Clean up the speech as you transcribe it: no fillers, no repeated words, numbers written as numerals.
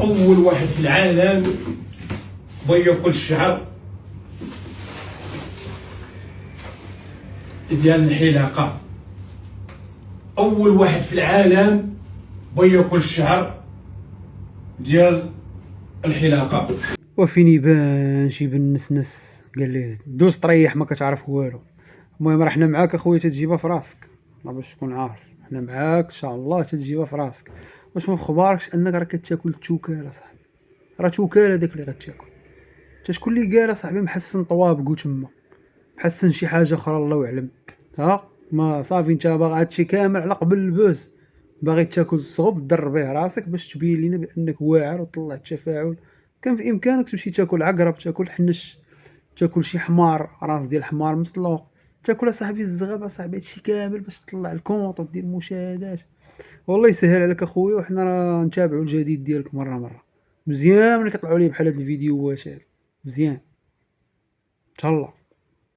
أول واحد في العالم بغى ياكل الشعر ديال الحلاقة. أول واحد في العالم بغى ياكل الشعر ديال الحلاقة. وفين يبان شي بالنسنس قال ليه دوز طريح ما كتعرف والو. المهم راه حنا معاك اخويا تتجيبها في راسك، باش تكون عارف حنا معاك ان شاء الله تتجيبها في راسك. واش ما مخباركش انك راه كتاكل التوكاله صاحبي، راه توكاله داك اللي غتاكل. تا شكون اللي قال صاحبي محسن طوابقو تما، محسن شي حاجه اخرى الله اعلم. ها ما صافي انت باغي هادشي كامل على قبل البوز، باغي تاكل الصغب در به راسك باش تبين لينا بانك واعر وطلع التفاعل. كان في امكانك تمشي تاكل عقرب، تاكل حنش، تاكل شي حمار، راس ديال حمار مسلوق، تاكل صاحبي الزغب صاحبي، هادشي كامل باش تطلع الكونط ودير مشاهدات. والله يسهل عليك اخويا، وحنا راه نتابعوا الجديد ديالك مره. مزيان ملي كيطلعوا لي بحال هاد الفيديوهات هادي، مزيان. تهلا.